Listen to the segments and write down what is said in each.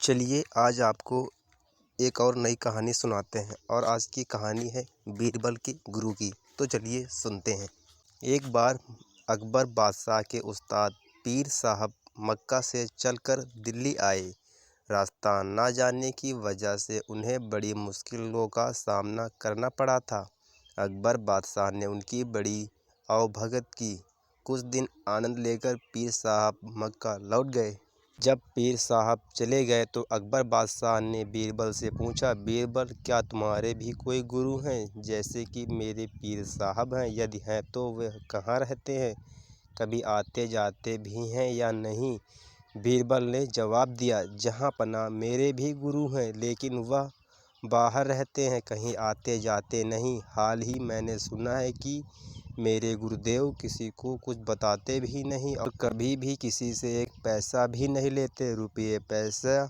चलिए आज आपको एक और नई कहानी सुनाते हैं और आज की कहानी है बीरबल के गुरु की। तो चलिए सुनते हैं। एक बार अकबर बादशाह के उस्ताद पीर साहब मक्का से चलकर दिल्ली आए। रास्ता ना जानने की वजह से उन्हें बड़ी मुश्किलों का सामना करना पड़ा था। अकबर बादशाह ने उनकी बड़ी आवभगत की। कुछ दिन आनंद लेकर पीर साहब मक्का लौट गए। जब पीर साहब चले गए तो अकबर बादशाह ने बीरबल से पूछा, बीरबल क्या तुम्हारे भी कोई गुरु हैं जैसे कि मेरे पीर साहब हैं? यदि हैं तो वह कहाँ रहते हैं? कभी आते जाते भी हैं या नहीं? बीरबल ने जवाब दिया, जहाँ पनाह मेरे भी गुरु हैं, लेकिन वह बाहर रहते हैं, कहीं आते जाते नहीं। हाल ही मैंने सुना है कि मेरे गुरुदेव किसी को कुछ बताते भी नहीं और कभी भी किसी से एक पैसा भी नहीं लेते। रुपये पैसा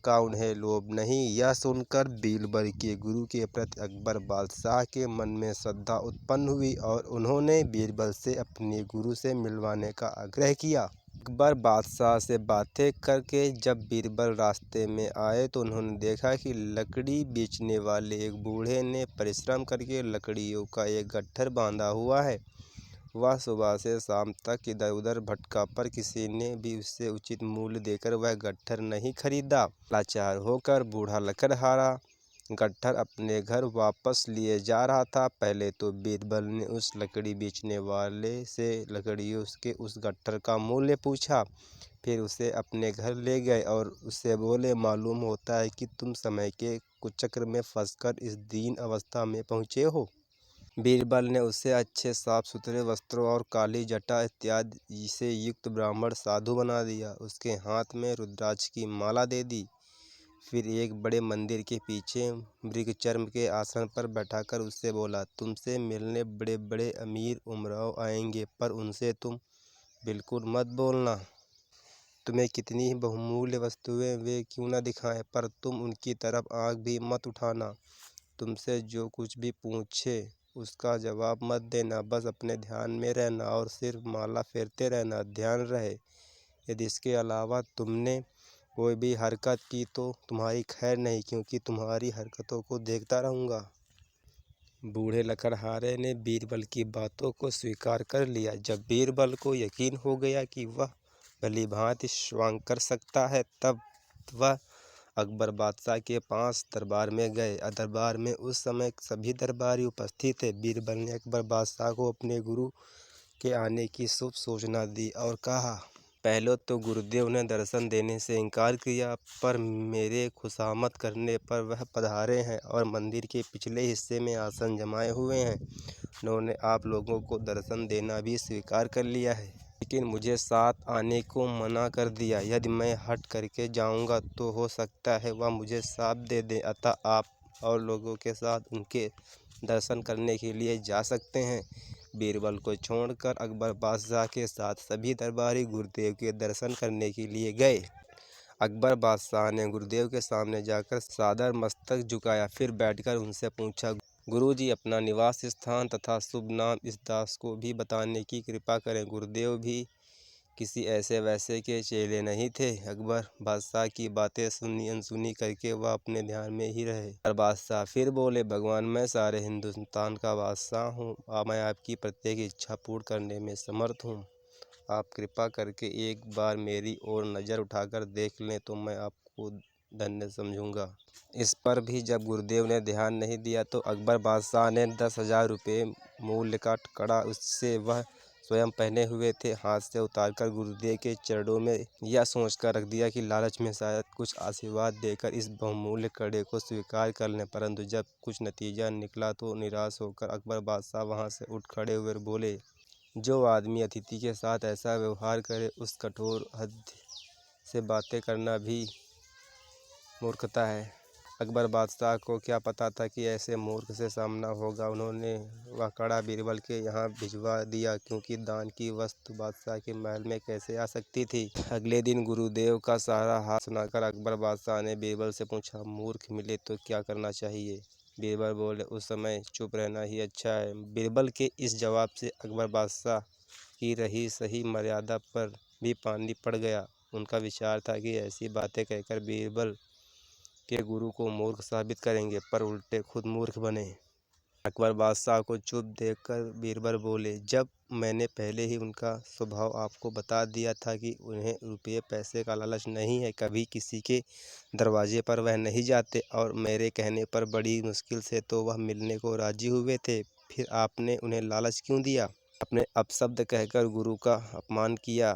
का उन्हें लोभ नहीं। यह सुनकर बीरबल के गुरु के प्रति अकबर बादशाह के मन में श्रद्धा उत्पन्न हुई और उन्होंने बीरबल से अपने गुरु से मिलवाने का आग्रह किया। अकबर बादशाह से बातें करके जब बीरबल रास्ते में आए तो उन्होंने देखा कि लकड़ी बेचने वाले एक बूढ़े ने परिश्रम करके लकड़ियों का एक गट्ठर बांधा हुआ है। वह सुबह से शाम तक इधर उधर भटका पर किसी ने भी उससे उचित मूल्य देकर वह गट्ठर नहीं खरीदा। लाचार होकर बूढ़ा लकड़हारा गट्ठर अपने घर वापस लिए जा रहा था। पहले तो बीरबल ने उस लकड़ी बेचने वाले से लकड़ियों के उस गट्ठर का मूल्य पूछा। फिर उसे अपने घर ले गए और उससे बोले, मालूम होता है कि तुम समय के कुचक्र में फंसकर इस दीन अवस्था में पहुँचे हो। बीरबल ने उसे अच्छे साफ सुथरे वस्त्रों और काली जटा इत्यादि से युक्त ब्राह्मण साधु बना दिया। उसके हाथ में रुद्राक्ष की माला दे दी। फिर एक बड़े मंदिर के पीछे मृगचर्म के आसन पर बैठाकर उससे बोला, तुमसे मिलने बड़े बड़े अमीर उमराव आएंगे, पर उनसे तुम बिल्कुल मत बोलना। तुम्हें कितनी ही बहुमूल्य वस्तुएं वे क्यों न दिखाएं, पर तुम उनकी तरफ आंख भी मत उठाना। तुमसे जो कुछ भी पूछे उसका जवाब मत देना। बस अपने ध्यान में रहना और सिर्फ माला फेरते रहना। ध्यान रहे, यदि इसके अलावा तुमने कोई भी हरकत की तो तुम्हारी खैर नहीं, क्योंकि तुम्हारी हरकतों को देखता रहूँगा। बूढ़े लकड़हारे ने बीरबल की बातों को स्वीकार कर लिया। जब बीरबल को यकीन हो गया कि वह भली भांति स्वांग कर सकता है, तब वह अकबर बादशाह के पास दरबार में गए। दरबार में उस समय सभी दरबारी उपस्थित थे। बीरबल ने अकबर बादशाह को अपने गुरु के आने की शुभ सूचना दी और कहा, पहले तो गुरुदेव ने दर्शन देने से इनकार किया, पर मेरे खुशामद करने पर वह पधारे हैं और मंदिर के पिछले हिस्से में आसन जमाए हुए हैं। उन्होंने आप लोगों को दर्शन देना भी स्वीकार कर लिया है, लेकिन मुझे साथ आने को मना कर दिया। यदि मैं हट करके जाऊंगा तो हो सकता है वह मुझे श्राप दे दें। अतः आप और लोगों के साथ उनके दर्शन करने के लिए जा सकते हैं। बीरबल को छोड़कर अकबर बादशाह के साथ सभी दरबारी गुरुदेव के दर्शन करने के लिए गए। अकबर बादशाह ने गुरुदेव के सामने जाकर सादर मस्तक झुकाया। फिर बैठकर उनसे पूछा, गुरुजी, अपना निवास स्थान तथा शुभ नाम इस दास को भी बताने की कृपा करें। गुरुदेव भी किसी ऐसे वैसे के चेले नहीं थे। अकबर बादशाह की बातें सुनी अनसुनी करके वह अपने ध्यान में ही रहे। और बादशाह फिर बोले, भगवान, मैं सारे हिंदुस्तान का बादशाह हूँ। मैं आपकी प्रत्येक इच्छा पूर्ण करने में समर्थ हूँ। आप कृपा करके एक बार मेरी ओर नज़र उठाकर देख लें तो मैं आपको धन्य समझूंगा। इस पर भी जब गुरुदेव ने ध्यान नहीं दिया तो अकबर बादशाह ने 10,000 रुपये मूल्य का कड़ा उससे वह स्वयं पहने हुए थे हाथ से उतारकर गुरुदेव के चरणों में यह सोचकर रख दिया कि लालच में शायद कुछ आशीर्वाद देकर इस बहुमूल्य कड़े को स्वीकार कर लें। परंतु जब कुछ नतीजा निकला तो निराश होकर अकबर बादशाह वहां से उठ खड़े हुए बोले, जो आदमी अतिथि के साथ ऐसा व्यवहार करे उस कठोर हद से बातें करना भी मूर्खता है। अकबर बादशाह को क्या पता था कि ऐसे मूर्ख से सामना होगा। उन्होंने वह कड़ा बीरबल के यहाँ भिजवा दिया, क्योंकि दान की वस्तु बादशाह के महल में कैसे आ सकती थी। अगले दिन गुरुदेव का सारा हाल सुनाकर अकबर बादशाह ने बीरबल से पूछा, मूर्ख मिले तो क्या करना चाहिए? बीरबल बोले, उस समय चुप रहना ही अच्छा है। बीरबल के इस जवाब से अकबर बादशाह की रही सही मर्यादा पर भी पानी पड़ गया। उनका विचार था कि ऐसी बातें कहकर बीरबल के गुरु को मूर्ख साबित करेंगे, पर उल्टे खुद मूर्ख बने। अकबर बादशाह को चुप देखकर बीरबल बोले, जब मैंने पहले ही उनका स्वभाव आपको बता दिया था कि उन्हें रुपये पैसे का लालच नहीं है, कभी किसी के दरवाजे पर वह नहीं जाते और मेरे कहने पर बड़ी मुश्किल से तो वह मिलने को राजी हुए थे, फिर आपने उन्हें लालच क्यों दिया? आपने अपशब्द कहकर गुरु का अपमान किया।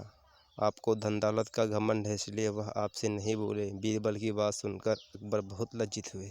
आपको धन दौलत का घमंड है, इसलिए वह आपसे नहीं बोले। बीरबल की बात सुनकर अकबर बहुत लज्जित हुए।